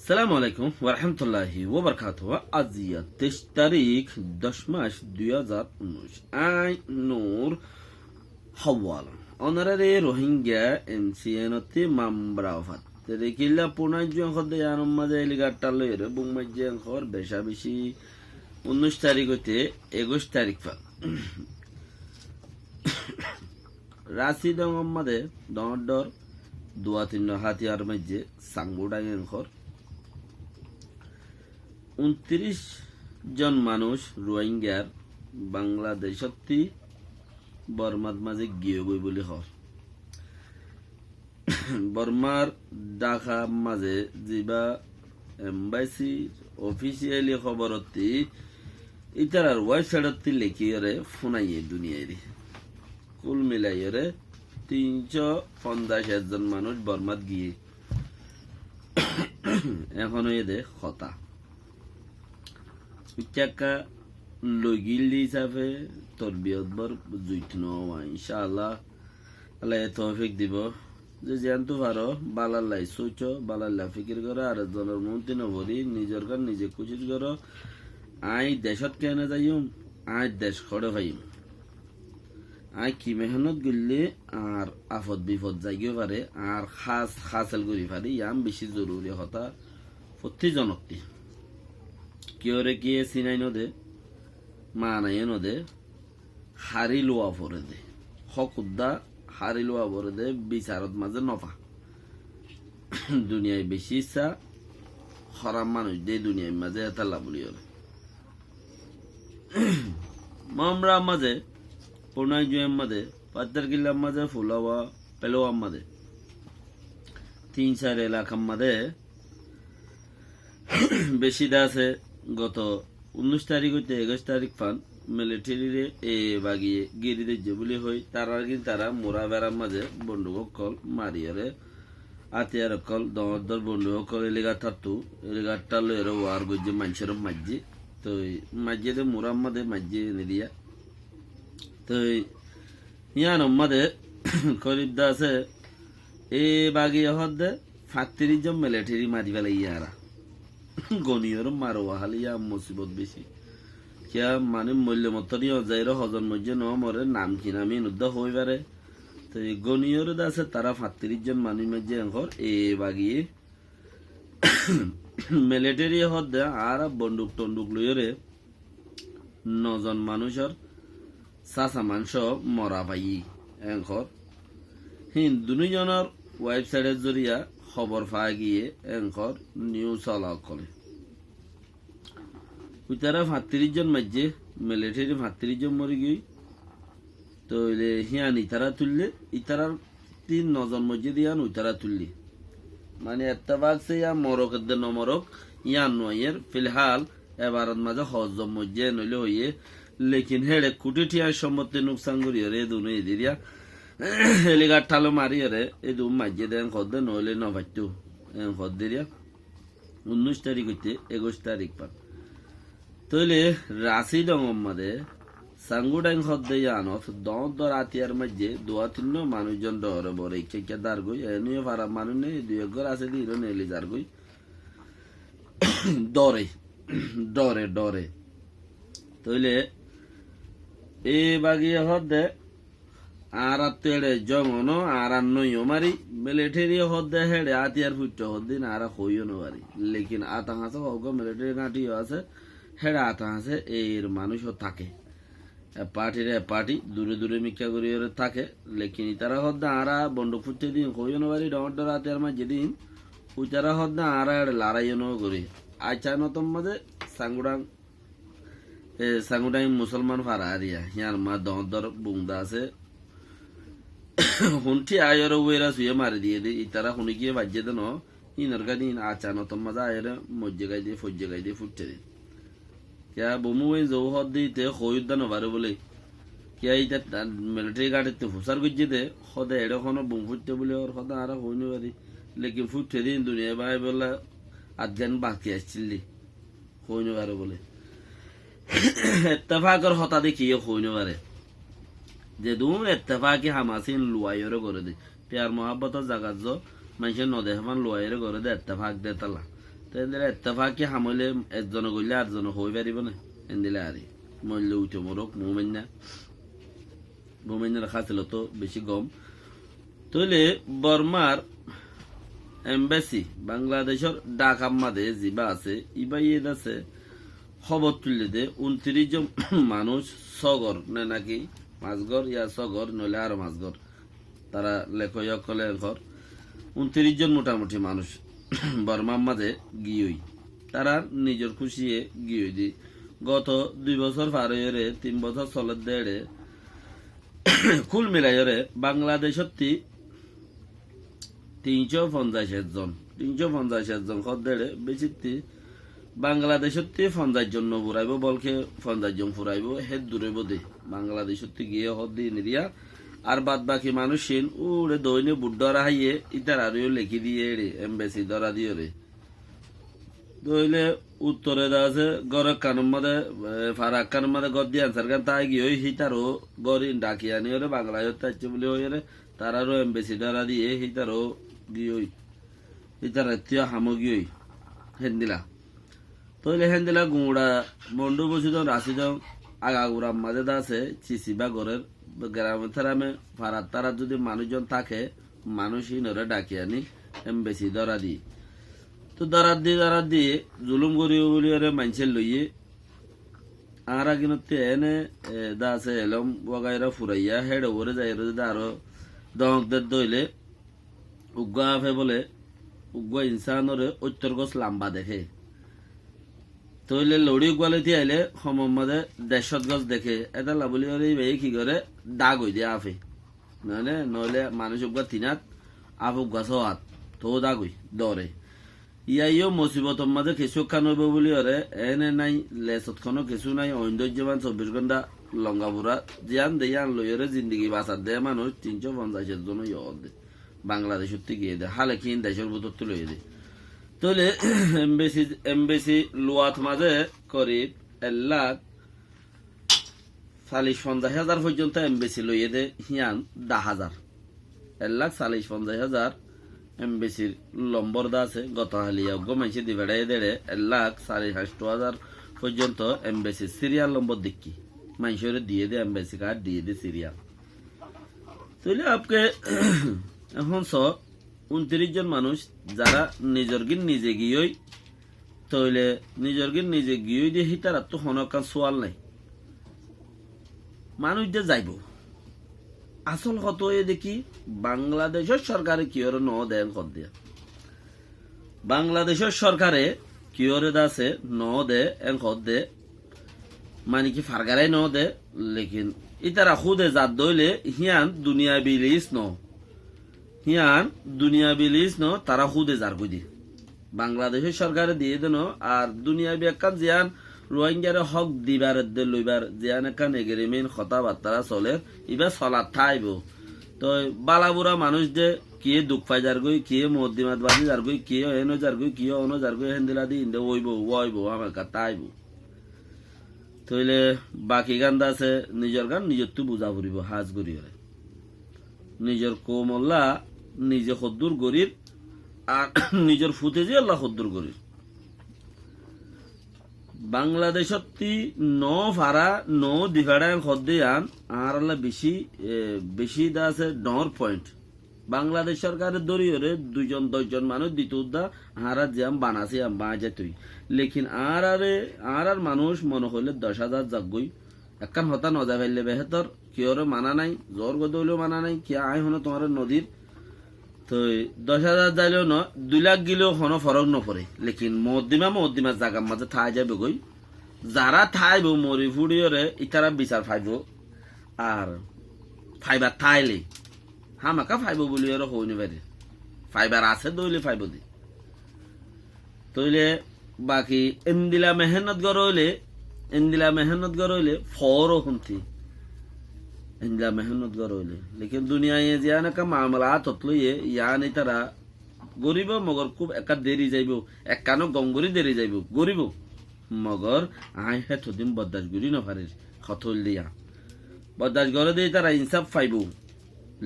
সালামু আলাইকুম ওরহামতুল্লাহি ওবরকাতুহ। আজিয়া 23 তারিখ 10 মাস 2019। আই নূর হাওয়াল অনারারে রোহিঙ্গা এমসিএনতে মামব্রাফাত তেরেকিল্লা পুনাইজুয়ান খদে আনম মাঝে এলিগাট্টা লইরে বুংমাইজুয়ান খর বেশা বেশি 19 তারিখ হইতে 21 তারিখ পা রাশি দং মাঝে দর দুয়া তিন হাতিয়ার মাঝে সাংগুডাইন খর 29 জন মানুষ রোহিঙ্গার বাংলাদেশত বর্মার মাঝে গিয়ে গই বলে হর বর্মার ঢাকা মাঝে যা এম্বাসি অফিসিয়ালি খবরতি ইতার ওয়েবসাইটত লিখিয়ে ফোনাইয়ে দুনিয়ায় কুল মিলাইয়ে 350 জন মানুষ বর্মাত গিয়ে এখনো এদের হতা উচ্চাকা লগিলি হিসাবে তোর বিয়তবর জুইতন ইনশাআল্লাহ আল্লাহ তৌফিক দিব যে জানতো পারো বালাল্লাই সোচ বালাল্লা ফিকির করো আর জনের মন্ত্রী নভরি নিজের কার নিজে কুচিত করো আই দেশত কেন যাইম আই দেশ খড়ে ভাইম আই কি মেহনত গিললে আর আফত বিপদ যাইগেও পারে আর খাস খাসেল করি পারি ইয়াম বেশি জরুরি হতা প্রতি জনকটি কিয়রে কিয়ে চিনাই নদে মা নাই নদে হারি লোয়া পরে দে হকুদ্দা হারি লোয়া পরে দে বিচারত মাঝে নফা দুনিয়ায় বেশি ইচ্ছা খরাম মানুষ দে দুনিয়ার মাঝে এতাল্লা বলি মামরা মাঝে পুনাই জুয়ের মাঝে পাত্তার কিল্লার মাঝে ফুলাওয়া পেলোয়ার মাঝে 3-4 এলাকার মাঝে বেশি আছে গত 19 তারিখ হইতে 21 তারিখ পান মিলিটারিরে এ বাগিয়ে গিরিদের যেগুলি হই তারা কিন্তু তারা মোরা বেড়ার মাঝে বন্দুক কল মারিয়ারে আতিয়ার কল দর বন্দুক কল এলিগা থাকতু এলিগাটা লয়ের ওয়ার গজ্জে মানুষের মাঝে তো মাঝে মোরার মাঝে মাঝে নিদিয়া তো ইয়ান মাঝে খরিদ্দা আছে এ বাগিয়ে হদে 35 জন মিলিটারি মারি ফেলে ইয়ারা গনিয়র মারোয়া হালিয়া মুসিবত বেশি কিয়া মানে মূল্যমত্তরই অজাইর হজন মধ্যে ন মরে নাম কি নামি নুদ্ধ হই পারে তো গনিয়র আছে তারা 35 জন মানুষ মধ্যে ঘর এ বাগিয়ে মিলিটারি হদ আর বন্দুক টন্দুক লইরে 9 জন মানুষের চাচা মাংস মরা পাই এঙ্কর দুজনের ওয়েবসাইটের জরিয়া খবর পাওয়া গিয়ে এঙ্কর নিউজ চলা করে তারা 35 জন মাঝে মিলিটারি 35 জন মরে গিয়ে তো হিয়ান ইতারা তুললে ইতারার 3-9 জন মধ্যে দিয়ান ইতারা তুললি মানে একটা বাগছে ইয়া মরক নমরক ইয়ান নয়ের ফিলহাল এবারত মাঝে হজম মধ্যে নইলে হইয়ে লেকিন হেড়ে কুটি ঠিয়ার সম্মতি নুকসান করিয়ে রে দুনো এদিরিয়া হেলিগার ঠালো মারিয়ে রে এই দু মাঝে দেন খদ্দে নইলে নভাইতো খদ্দেরিয়া 19 তারিখ হইতে 21 তারিখ পান তইলে রাশি ডঙম মাদে সাঙ্গুডাইন খদ্দে আনত দর আতিয়ার মাঝে 2-3 মানুষজন ডরে বরে ইচ্ছা দার গই এনিও ফারা মানুষ নেই 2 আছে দিল নেলি যার গই ডরে ডরে ডরে তইলে এ বাগিয়ে হদে আর তেড়ে জমন আর নইও মারি মিলিটারি হদে হেড়ে আতিয়ার ফুট হদিন আর হইও নারি লেকিন আতা হাসে হোক মিলিটারি ঘাঁটিও আছে হেড়ে আতা হাসে এর মানুষও থাকে পার্টি দূরে দূরে মিক্কা করিয়ে থাকে লেকিন তারা হদে আরা বন্দুক ফুটতে দিন হইও নারি ডর আতিয়ার মাঝে দিন ওই তারা হদে আরা লড়াইও ন করি আচ্ছা নতম মাঝে সাঙ্গুডাই মুসলমান ফারা আরিয়া হিয়ার মা দর বুংদা আছে হুনটি আয়র ওয়েরা সুয়ে মারি দিয়ে দি ইতারা হুনি গিয়ে বাজ্যে দেন ইনর গাদি আচানো তো মজা আয়র মজ্জে গাই দিয়ে ফজ্জে গাই দিয়ে ফুটতে দিন কিয়া বমু ওই জৌ হদ দিতে হইউদ্দান বারে বলে কিয়া ইটা মিলিটারি গাড়িতে ফুসার গুজ্জে দে সদে এড়ে কোনো বুম ফুটতে বলে ওর সদা আর হইনি পারি লেকিন ফুটতে দিন দুনিয়া বাই বলে আধগান বাকি আসছিলি হইনি পারে বলে এত্তেফাকের হতা দেখিয়ে হইনি পারে যে দুম এত্তেফাকি হামাসিন লুয়াইরে করে দে প্যার মহাব্বতের জাগাত মানুষের নদে হামান লুয়াইরে করে দে এত্তেফাক দে তালা তো এদিলে এত্তেফাকি হামলে একজন গইলে আটজন হই পারিব না এদিলে আরে মূল্য উঠে মোরক মোমেন্যার খাছিল তো বেশি গম তইলে বর্মার এম্বাসি বাংলাদেশের ঢাকার মাঝে যিবা আছে ইবাই আছে খবর তুললে দে 29 জন মানুষ সগর নে নাকি মাছগর ইয়া সগর নইলে আরো মাছগর তারা লেখক কলে ঘর 29 জন মোটামুটি মানুষ বর্মার মাঝে গিয়েই তারা নিজের খুশিয়ে গিয়ে দি গত 2 বছর পার হয়ে 3 বছর চলে দেড়ে কুল মিলাইরে বাংলাদেশত 350 জন খদ্দেরে বেশি বাংলাদেশত 50 জন ফুরাইব বলকে 50 জন ফুরাইব হেদ দূরেব দে বাংলাদেশত গিয়ে হদ দিয়ে নিদিয়া আর বাদ বাকি মানুষ সেন উড়ে দৈনে বুড্ডরা হাইয়ে ইতার আরও লেখি দিয়ে রে এমবেসি ধরা দিয়ে রে দইলে উত্তরে আছে গড়ের কানুর মধ্যে ফারাক কানুর মধ্যে গদ দিয়ে আনসার গান তাই গিয়ে হিতারও গড়ি ডাকি আনি ওরে বাংলায় তাইছে বলে হয়ে রে তারারও এমবেসি ধরা দিয়ে হিতারও গিয়ে হিতার এত্তীয় সামগ্রী হেন্দিলা তইলে হেন্দিলা গুঁড়া বন্ধু বসিদ রাশি যাও আগাগুড়ার মাঝে আছে চিচিবা গড়ের গ্রামে থারামে ফারাত তারা যদি মানুষজন থাকে মানুষই নরে ডাকি আনি এমবেসি ধরা দিয়ে তো দাঁড়াত দিয়ে জুলুম করিও বলি ওরে মানছে লইয়ে আর কিনতে এনে দা আছে এলম বগাইরা ফুরাইয়া হেড ওরে যাই যদি আরো দহকদের দইলে উগ্গা আফে বলে উগ্গা ইনসানরে অত্যর গছ লাম্বা দেখে তইলে লড়ি উগালিতে আইলে সমর মাঝে 150 গছ দেখে এটা লাবলি ওরে এই কি করে দাগ হই দিয়ে আফে নইলে মানুষ উগ্গা তিনাত আফ উগ্গা হাত তো দাগ হই দরে ইয়াইও মুসিবতর মাঝে কিছু খান হইব বলি ওরে এনে নাই লেসত খানো কিছু নাই ঐন্দর্যবান 24 ঘন্টা লঙ্গাপুরা জিয়ান দেয়ান লইরে জিন্দগি বাঁচার দেয় মানুষ 350 জন দে বাংলাদেশের থেকে গিয়ে দেয় হালে কিন দেশের ভিতর তো লইয়ে দেয় তাহলে এমবেসি লোয়াত মাঝে করি 1,40,50,000 পর্যন্ত এমবেসি লইয়ে দে হিয়ান 10,000 1,40,50,000 এমবেসির লম্বর দা আছে গত হালিয়া মাইছে দিবেড়াই দেড়ে 1,60,000 পর্যন্ত এমবেসি সিরিয়াল নম্বর দেখি মানুষের দিয়ে দে এমবেসি কার্ড দিয়ে দে সিরিয়াল তাহলে আপকে এখন 29 জন মানুষ যারা নিজের গিন নিজে গিয়েই তইলে নিজের গিন নিজে গিয়েই দিয়ে হিতার তো হনকান সোয়াল নাই মানুষ যে যাইব আসল কত দেখি বাংলাদেশের সরকারে কি ওর ন দেন কর দিয়া বাংলাদেশের সরকারে কি ওরে দাসে ন দে এন কর দে মানে কি ফারগারাই ন দে লেকিন ইতারা খুদে জাত দইলে হিয়ান দুনিয়া বিলিস ন তারা খুদে যার কই দি বাংলাদেশের সরকারে দিয়ে দেন আর দুনিয়া বিয়াকান জিয়ান রোহিঙ্গারে হক দিবার দে লইবার জিয়ান একান এগ্রিমেন্ট কথাবার্তা চলে ইবা চলাত থাইব তো বালাবুড়া মানুষ যে কিয়ে দুঃখ পাই যার গই কিয়ে মদ্দিমাত বাজি যার গই কিয়ে এনো যার গই কিয়ে অনো যার গই হেন্দিলা দি ইন্দে ওইব আমার কাছে আইব তইলে বাকি গান আছে নিজের গান নিজের তো বুঝা পড়িব হাজ গরিয়রে নিজের কোমল্লা নিজে খদ্দুর গরিব আর নিজের ফুটে যে আল্লাহ খদ্দুর গরিব বাংলাদেশত ন ফারা ন দিভাড়ায় খদ্দে আন আর আল্লাহ বেশি দা আছে ডর পয়েন্ট বাংলাদেশ সরকারের দরিয়রে 2-10 মানুষ দিত উদ্দা হারা জ্যাম বানাসি বাজে তুই লেকিন আর মানুষ মনে হইলে 10,000 যাগই একখান হতা নজা ফেললে বেহতর কিওরে মানা নাই জ্বর গদলেও মানা নাই কি আয় হনো তোমার নদীর তো 10,000 যাইলেও ন 2 লাখ গিলেও হনো ফরক নপরে লেকিন মদ্দিমা জাগার মাঝে ঠাই যাবে গই যারা ঠাইব মরি ফুড়িয়রে ইতারা বিচার ফাইব আর ফাইবার ঠাইলে হামাকা ফাইব বলি আর হইনি পারে ফাইবার আছে দইলে ফাইব দি তইলে বাকি এন্দিলা মেহনত গরইলে ফরও হুনতি এন্দিলা মেহনত গরইলে লেকিন দুনিয়ায় জিয়ান কা মামলাত হতলইয়ে ইয়ানি তারা গরিব মগর খুব একা দেরি যাইব একানো গঙ্গরি দেরি যাইব গরিব মগর আই হেত দিন বদাস গুরি ন পারে খতল দিয়া বদাস গরে দেই তারা ইনসাফ পাইব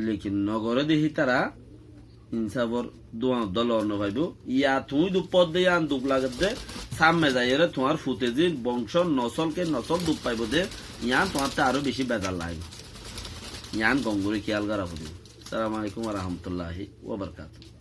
লেকিন নগরে দেহি তারা ইনসাফর দোয়া দল অন্য ভাইব ইয়া তুই দু পদ দিয়ে আন দুপ লাগে দে সামনে যাই রে তোমার ফুতে যে বংশ নসলকে নসল দুপ পাইব দে ইয়ান তোমার আরো বেশি বেজার লাগে ইয়ান গঙ্গুরি খেয়াল করা সালাম আলাইকুম রহমতুল্লাহি ওয়া বারাকাতুহু।